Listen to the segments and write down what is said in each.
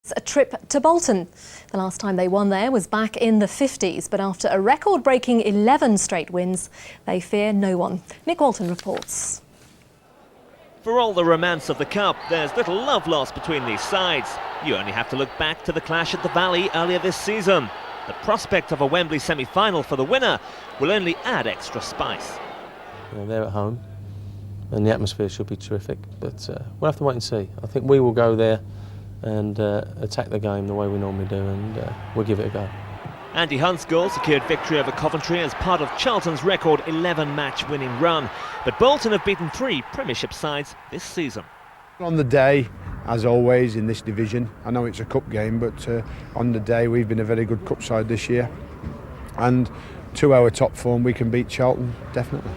A trip to Bolton. The last time they won there was back in the 50s, but after a record-breaking 11 straight wins, they fear no one. Nick Walton reports. For all the romance of the Cup, there's little love lost between these sides. You only have to look back to the clash at the Valley earlier this season. The prospect of a Wembley semi-final for the winner will only add extra spice. They're at home and the atmosphere should be terrific, but we'll have to wait and see. I think we will go there and attack the game the way we normally do, and we'll give it a go. Andy Hunt's goal secured victory over Coventry as part of Charlton's record 11-match winning run. But Bolton have beaten 3 Premiership sides this season. On the day, as always in this division, I know it's a cup game, but on the day we've been a very good cup side this year. And to our top form, we can beat Charlton, definitely.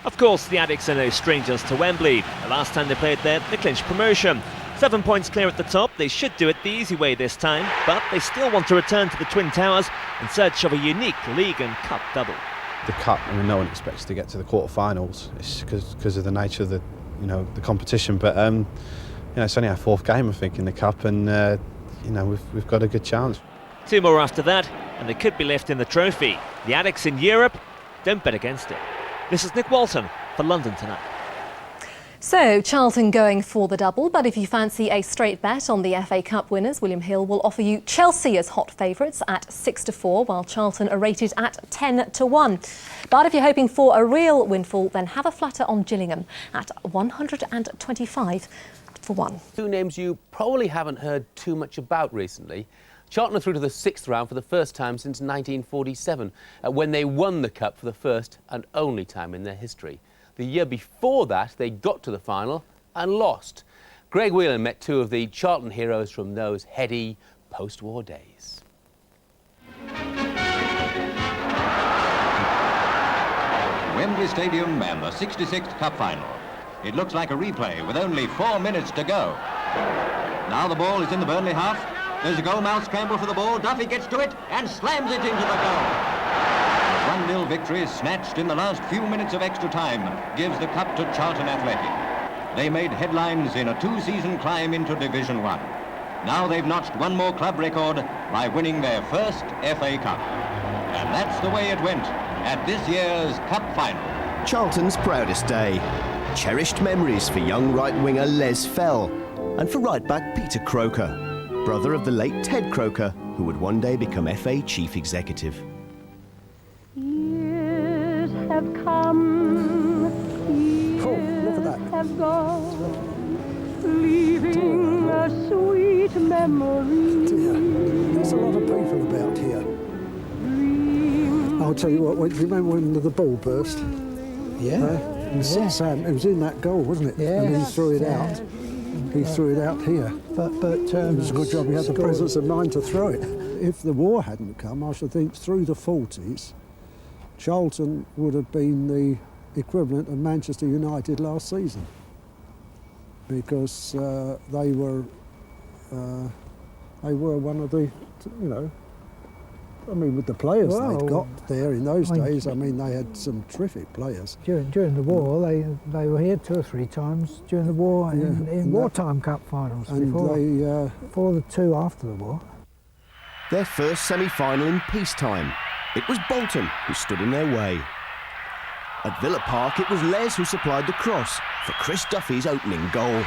Of course, the Addicks are no strangers to Wembley. The last time they played there, they clinched promotion. 7 points clear at the top. They should do it the easy way this time, but they still want to return to the Twin Towers in search of a unique league and cup double. The cup, I mean, no one expects to get to the quarter-finals. It's because of the nature of the, the competition. But it's only our 4th game, I think, in the cup, and we've got a good chance. 2 more after that, and they could be left in the trophy. The Addicks in Europe, don't bet against it. This is Nick Walton for London Tonight. So, Charlton going for the double, but if you fancy a straight bet on the FA Cup winners, William Hill will offer you Chelsea as hot favourites at 6-4, while Charlton are rated at 10-1. But if you're hoping for a real windfall, then have a flutter on Gillingham at 125-1. 2 names you probably haven't heard too much about recently. Charlton are through to the 6th round for the first time since 1947, when they won the Cup for the first and only time in their history. The year before that, they got to the final and lost. Greg Whelan met 2 of the Charlton heroes from those heady post-war days. Wembley Stadium and the 66th Cup Final. It looks like a replay with only 4 minutes to go. Now the ball is in the Burnley half. There's a goal-mouth scramble for the ball. Duffy gets to it and slams it into the goal. 1-0 victory snatched in the last few minutes of extra time gives the cup to Charlton Athletic. They made headlines in a 2-season climb into Division 1. Now they've notched 1 more club record by winning their first FA Cup. And that's the way it went at this year's Cup Final. Charlton's proudest day. Cherished memories for young right-winger Les Fell and for right-back Peter Crocker, brother of the late Ted Crocker, who would one day become FA Chief Executive. Have come, look at that. Have gone, leaving a sweet memory. There's a lot of people about here. I'll tell you what, do you remember when the ball burst? Yeah. Sam, it was in that goal, wasn't it? Yeah. And he threw it out. He threw it out here. But it was a good job he had the presence of mind to throw it. If the war hadn't come, I should think through the 40s, Charlton would have been the equivalent of Manchester United last season, because they were one of the, with the players they'd got there in those days, they had some terrific players. During the war, they were here 2 or 3 times during the war in wartime cup finals, and before the 2 after the war. Their first semi-final in peacetime. It was Bolton who stood in their way. At Villa Park, it was Les who supplied the cross for Chris Duffy's opening goal.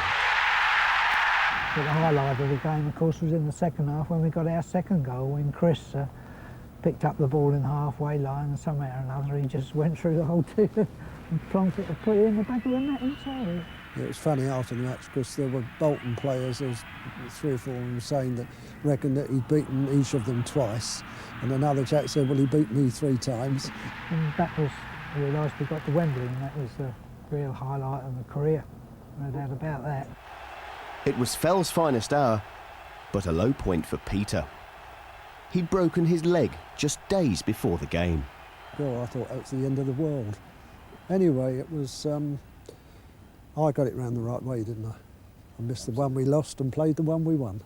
But the highlight of the game, of course, was in the second half when we got our second goal, when Chris picked up the ball in the halfway line, and somehow or another he just went through the whole team and plonked it and put it in the back of the net inside. It was funny after the match because there were Bolton players, there was 3 or 4 of them saying that reckoned that he'd beaten each of them twice, and another chap said, well, he beat me 3 times. And that was, I realised we got to Wembley, and that was the real highlight of the career, no doubt about that. It was Fell's finest hour, but a low point for Peter. He'd broken his leg just days before the game. Oh, I thought that was the end of the world. Anyway, it was, I got it round the right way, didn't I? I missed the one we lost and played the one we won.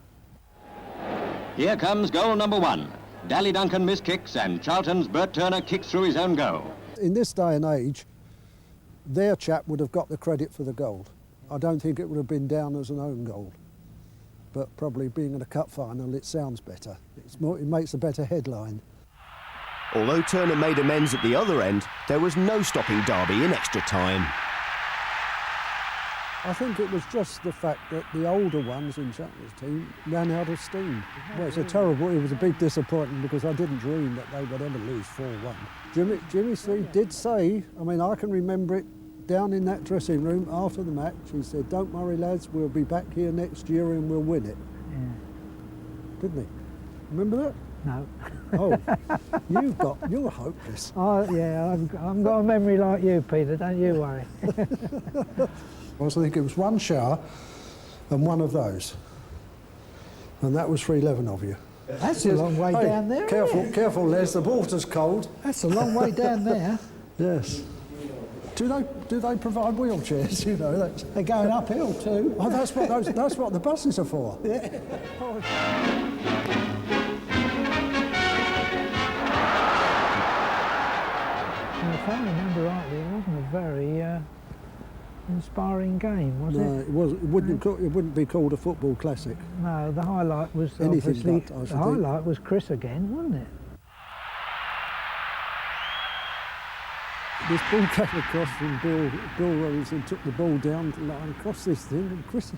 Here comes goal number 1. Dally Duncan miskicks and Charlton's Bert Turner kicks through his own goal. In this day and age, their chap would have got the credit for the goal. I don't think it would have been down as an own goal. but probably being in a cup final, it sounds better. It makes a better headline. Although Turner made amends at the other end, there was no stopping Derby in extra time. I think it was just the fact that the older ones in Cheltenham's team ran out of steam. Well, it was a big disappointment because I didn't dream that they would ever lose 4-1. Jimmy C did say, I mean, I can remember it down in that dressing room after the match. He said, "Don't worry, lads, we'll be back here next year and we'll win it." Yeah. Didn't he? Remember that? No. Oh, you're hopeless. Oh, yeah, I've got a memory like you, Peter, don't you worry. I think it was one shower and one of those. And that was for 11 of you. That's a long way down there. Careful, Les, the water's cold. That's a long way down there. Yes. Do they provide wheelchairs? You know, they're going uphill too. Oh, that's what the buses are for. Yeah. If I remember rightly, it wasn't a very inspiring game, was it? No, it was. It wouldn't be called a football classic. No, the highlight was the highlight was Chris again, wasn't it? This ball came across from Bill Robinson, took the ball down the line across this thing, and Chris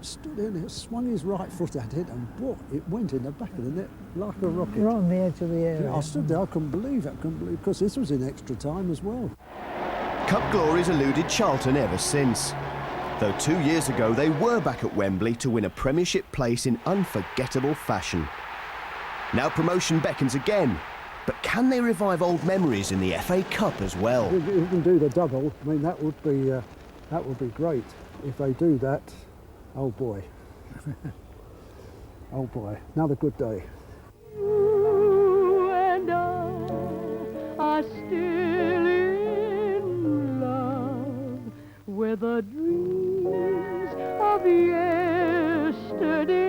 stood in it, swung his right foot at it, and it went in the back of the net like a rocket. Right on the edge of the area. Yeah, I stood there, I couldn't believe it, because this was in extra time as well. Cup glory's eluded Charlton ever since. Though 2 years ago they were back at Wembley to win a Premiership place in unforgettable fashion. Now promotion beckons again, but can they revive old memories in the FA Cup as well? If you can do the double, I mean, that would be great. If they do that, oh boy. Oh boy, another good day. You and I are still in love with the dreams of yesterday.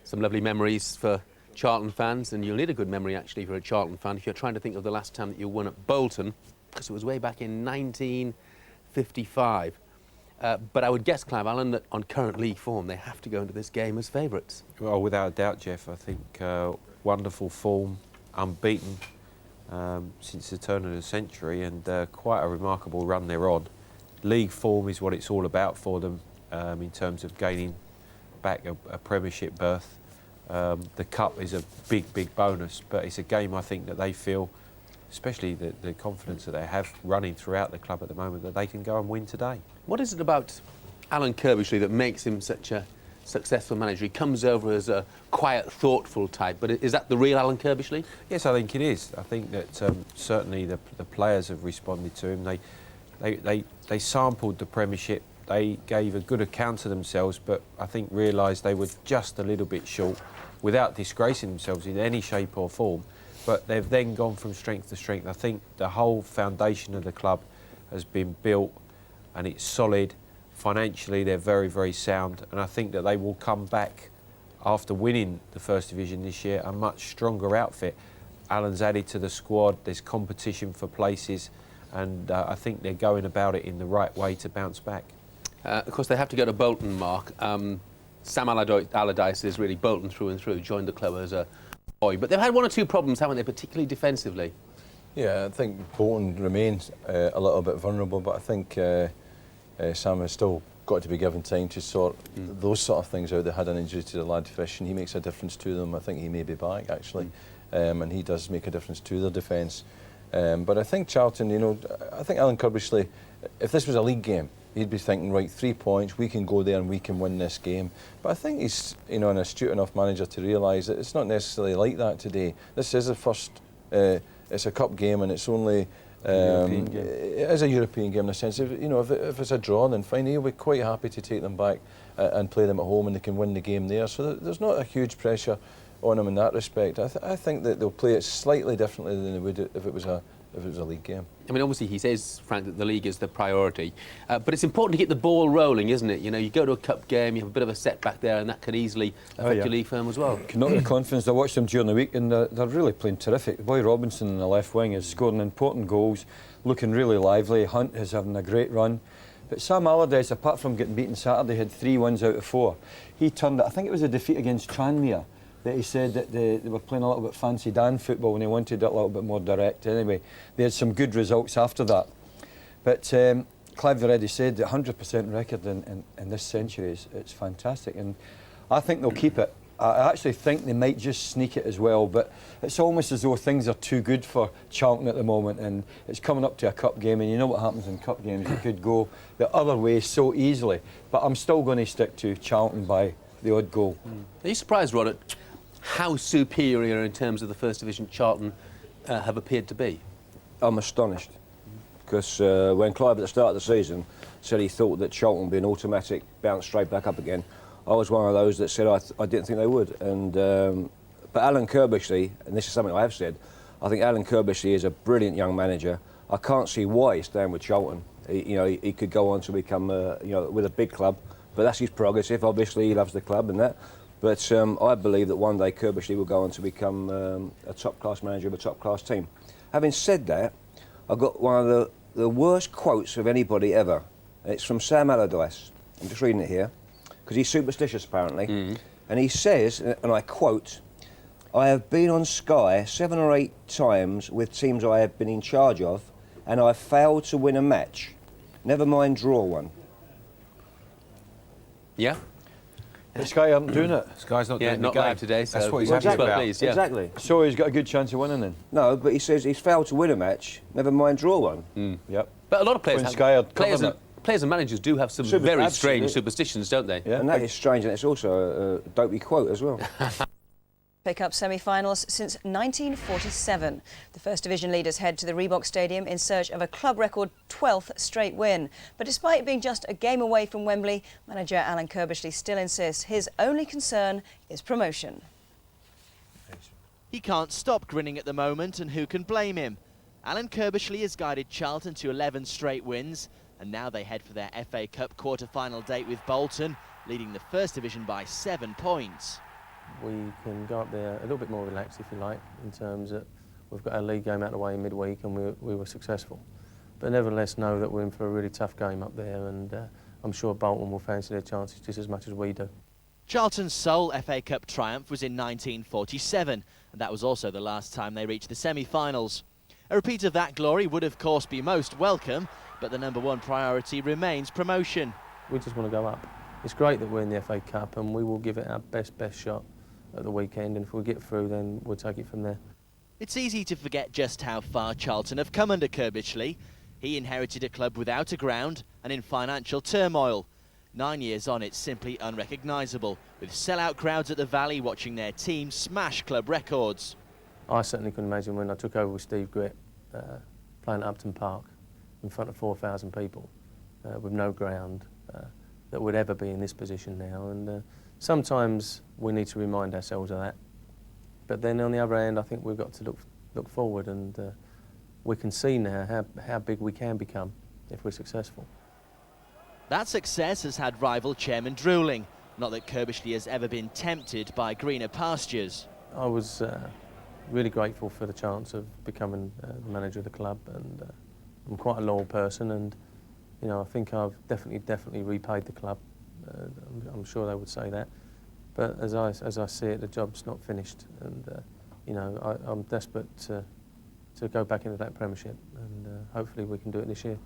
Some lovely memories for Charlton fans, and you'll need a good memory actually for a Charlton fan if you're trying to think of the last time that you won at Bolton, because it was way back in 1955. But I would guess, Clive Allen, that on current league form they have to go into this game as favourites. Well, without a doubt, Jeff. I think wonderful form, unbeaten since the turn of the century, and quite a remarkable run they're on. League form is what it's all about for them in terms of gaining back a Premiership berth. The Cup is a big bonus, but it's a game I think that they feel, especially the confidence that they have running throughout the club at the moment, that they can go and win today. What is it about Alan Kirbishley that makes him such a successful manager? He comes over as a quiet, thoughtful type, but is that the real Alan Kirbishley? Yes, I think it is. I think that certainly the players have responded to him. They sampled the Premiership. They gave a good account of themselves, but I think realised they were just a little bit short, without disgracing themselves in any shape or form. But they've then gone from strength to strength. I think the whole foundation of the club has been built, and it's solid. Financially, they're very sound, and I think that they will come back after winning the First Division this year a much stronger outfit. Alan's added to the squad. There's competition for places, and I think they're going about it in the right way to bounce back. Of course, they have to go to Bolton, Mark. Sam Allardyce is really Bolton through and through, joined the club as a boy. But they've had one or two problems, haven't they, particularly defensively? Yeah, I think Bolton remains a little bit vulnerable, but I think Sam has still got to be given time to sort those sort of things out. They had an injury to the lad Fish, and he makes a difference to them. I think he may be back, actually, and he does make a difference to their defence. But I think Charlton, you know, I think Alan Kirbishley, if this was a league game, he'd be thinking, right, 3 points, we can go there and we can win this game. But I think he's, you know, an astute enough manager to realise that it's not necessarily like that today. This is the first, it's a cup game, and it's only, it is a European game in the sense of, you know, if it's a draw, then fine, he'll be quite happy to take them back and play them at home, and they can win the game there. So there's not a huge pressure on him in that respect. I think that they'll play it slightly differently than they would if it was a if it was a league game. I mean, obviously he says, Frank, that the league is the priority, but it's important to get the ball rolling, isn't it? You know, you go to a cup game, you have a bit of a setback there, and that can easily affect your league form as well. Can knock the confidence. I watched them during the week, and they're really playing terrific. The boy Robinson in the left wing is scoring important goals, looking really lively. Hunt is having a great run. But Sam Allardyce, apart from getting beaten Saturday, had 3 wins out of 4. He turned it, I think it was a defeat against Tranmere, that he said that they were playing a little bit fancy Dan football and they wanted it a little bit more direct. Anyway, they had some good results after that. But Clive's already said that 100% record in this century it's fantastic, and I think they'll keep it. I actually think they might just sneak it as well, but it's almost as though things are too good for Charlton at the moment, and it's coming up to a cup game, and you know what happens in cup games, it could go the other way so easily. But I'm still going to stick to Charlton by the odd goal. Are you surprised, Rod, at how superior in terms of the First Division Charlton have appeared to be? I'm astonished, because when Clive at the start of the season said he thought that Charlton would be an automatic bounce straight back up again, I was one of those that said I didn't think they would. And but Alan Kirbishley, and this is something I have said, I think Alan Kirbishley is a brilliant young manager. I can't see why he's staying with Charlton. He could go on to become with a big club, but that's his prerogative. Obviously, he loves the club and that. But I believe that one day Kirbishley will go on to become a top-class manager of a top-class team. Having said that, I've got one of the worst quotes of anybody ever. It's from Sam Allardyce. I'm just reading it here, because he's superstitious, apparently. And he says, and I quote, "I have been on Sky 7 or 8 times with teams I have been in charge of, and I've failed to win a match. Never mind draw one." Yeah? But Sky aren't doing it. Sky's not doing not the game. live today, so that's what he's we're happy just about. pleased, yeah. Exactly. So he's got a good chance of winning then? No, but he says he's failed to win a match, never mind draw one. Yep. But a lot of players When have, Sky are players, covering and, players and managers do have some very strange absolutely. superstitions, don't they? Yeah. And that is strange, and it's also a dopey quote as well. Pick-up semi-finals since 1947. The First Division leaders head to the Reebok Stadium in search of a club record 12th straight win. But despite being just a game away from Wembley, manager Alan Kirbishley still insists his only concern is promotion. He can't stop grinning at the moment, and who can blame him? Alan Kirbishley has guided Charlton to 11 straight wins, and now they head for their FA Cup quarter-final date with Bolton, leading the First Division by 7 points. We can go up there a little bit more relaxed, if you like, in terms that we've got our league game out of the way in midweek and we were successful. But nevertheless know that we're in for a really tough game up there, and I'm sure Bolton will fancy their chances just as much as we do. Charlton's sole FA Cup triumph was in 1947, and that was also the last time they reached the semi-finals. A repeat of that glory would of course be most welcome, but the #1 priority remains promotion. We just want to go up. It's great that we're in the FA Cup, and we will give it our best shot at the weekend, and if we get through then we'll take it from there. It's easy to forget just how far Charlton have come under Kirbishley. He inherited a club without a ground and in financial turmoil. 9 years on, it's simply unrecognisable, with sell-out crowds at the Valley watching their team smash club records. I certainly couldn't imagine when I took over with Steve Gritt playing at Upton Park in front of 4,000 people with no ground that would ever be in this position now, and sometimes we need to remind ourselves of that. But then on the other hand, I think we've got to look forward, and we can see now how big we can become if we're successful. That success has had rival chairman drooling. Not that Kirbishley has ever been tempted by greener pastures. I was really grateful for the chance of becoming the manager of the club, and I'm quite a loyal person, and you know, I think I've definitely repaid the club. I'm sure they would say that, but as I see it, the job's not finished, and you know, I'm desperate to go back into that Premiership, and hopefully we can do it this year.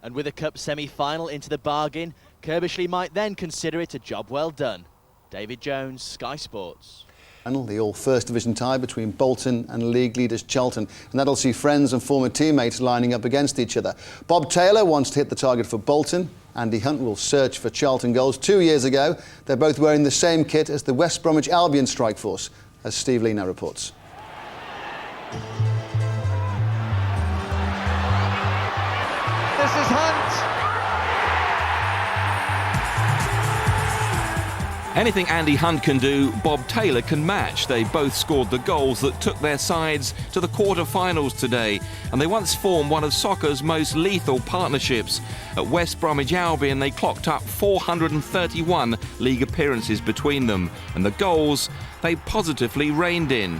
And with a cup semi-final into the bargain, Kirbishley might then consider it a job well done. David Jones, Sky Sports. The all First Division tie between Bolton and league leaders Charlton, and that'll see friends and former teammates lining up against each other. Bob Taylor wants to hit the target for Bolton. Andy Hunt will search for Charlton goals. 2 years ago, they're both wearing the same kit as the West Bromwich Albion strike force, as Steve Lena reports. This is Hunt. Anything Andy Hunt can do, Bob Taylor can match. They both scored the goals that took their sides to the quarter-finals today, and they once formed one of soccer's most lethal partnerships. At West Bromwich Albion, they clocked up 431 league appearances between them, and the goals they positively reined in.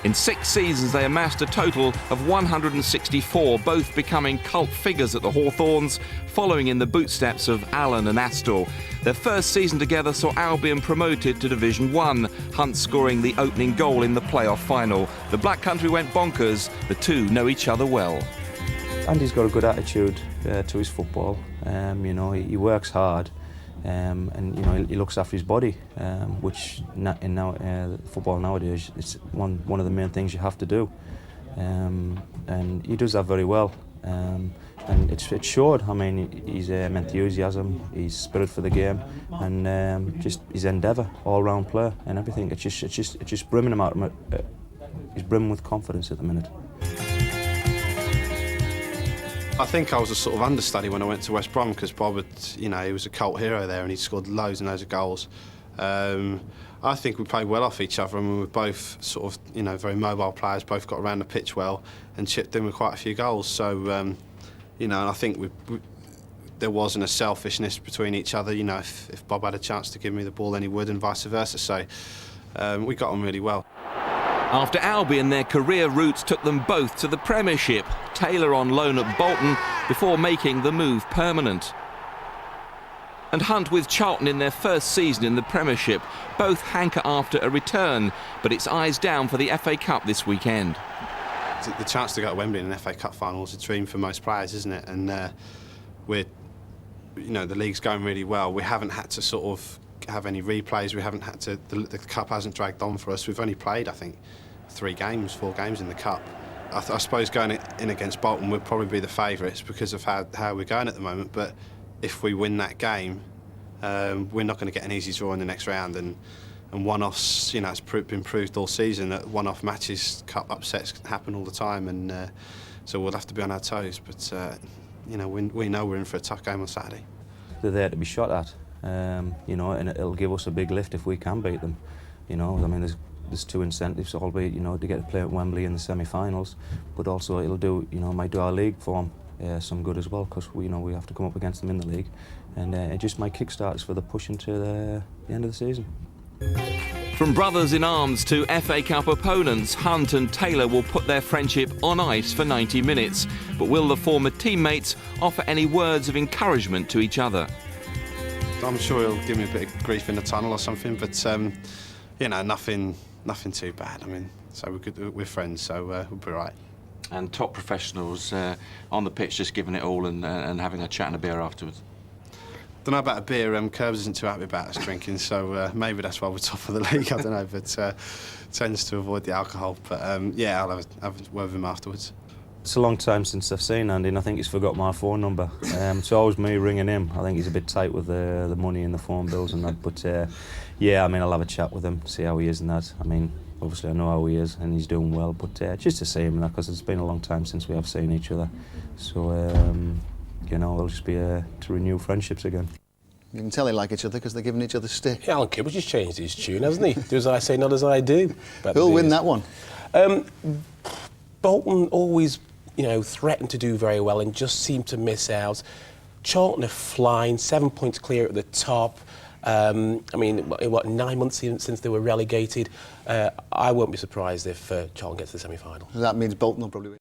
In 6 seasons, they amassed a total of 164, both becoming cult figures at the Hawthorns, following in the footsteps of Allen and Astor. Their first season together saw Albion promoted to Division 1, Hunt scoring the opening goal in the playoff final. The Black Country went bonkers. The two know each other well. Andy's got a good attitude to his football. You know, he works hard. And you know, he looks after his body, which in football nowadays it's one of the main things you have to do, and he does that very well, and it showed. I mean, his enthusiasm, his spirit for the game, and just his endeavour, all-round player and everything. It's just brimming him out. He's brimming with confidence at the minute. I think I was a sort of understudy when I went to West Brom because Bob had, you know, he was a cult hero there and he scored loads and loads of goals. I think we played well off each other and we were both sort of, you know, very mobile players, both got around the pitch well and chipped in with quite a few goals. So, you know, and I think there wasn't a selfishness between each other. You know, if Bob had a chance to give me the ball, then he would, and vice versa. So we got on really well. After Albion, their career routes took them both to the Premiership. Taylor on loan at Bolton before making the move permanent. And Hunt with Charlton in their first season in the Premiership. Both hanker after a return, but it's eyes down for the FA Cup this weekend. The chance to go to Wembley in an FA Cup final is a dream for most players, isn't it? And you know, the league's going really well. We haven't had to sort of have any replays. We haven't had to. The cup hasn't dragged on for us. We've only played, I think, 4 games in the cup. I suppose going in against Bolton would probably be the favourites because of how we're going at the moment. But if we win that game, we're not going to get an easy draw in the next round. And one-offs, you know, it's been proved all season that one-off matches, cup upsets happen all the time, and so we'll have to be on our toes. But you know, we know we're in for a tough game on Saturday. They're there to be shot at. You know, and it'll give us a big lift if we can beat them. You know, I mean, there's 2 incentives, albeit, you know, to get to play at Wembley in the semi-finals, but also it'll do, you know, might do our league form some good as well, because we have to come up against them in the league, and it just might kickstart us for the push into the end of the season. From brothers in arms to FA Cup opponents, Hunt and Taylor will put their friendship on ice for 90 minutes. But will the former teammates offer any words of encouragement to each other? I'm sure he'll give me a bit of grief in the tunnel or something, but you know, nothing too bad. I mean, so we're friends, so we'll be right. And top professionals on the pitch, just giving it all and having a chat and a beer afterwards. Don't know about a beer. Curbs isn't too happy about us drinking, so maybe that's why we're top of the league. I don't know, but tends to avoid the alcohol. But yeah, I'll have a word with him afterwards. It's a long time since I've seen Andy, and I think he's forgot my phone number. So always me ringing him. I think he's a bit tight with the money and the phone bills and that. But yeah, I mean, I'll have a chat with him, see how he is and that. I mean, obviously I know how he is and he's doing well, but just to see him, because it's been a long time since we have seen each other. So you know, it'll just be to renew friendships again. You can tell they like each other because they're giving each other stick. Yeah, Alan Kibble's just changed his tune, hasn't he? Do as I say, not as I do. Who'll win that one? Bolton always, you know, threatened to do very well and just seemed to miss out. Charlton are flying, 7 points clear at the top. I mean, what, 9 months since they were relegated? I won't be surprised if Charlton gets to the semi-final. That means Bolton will probably win.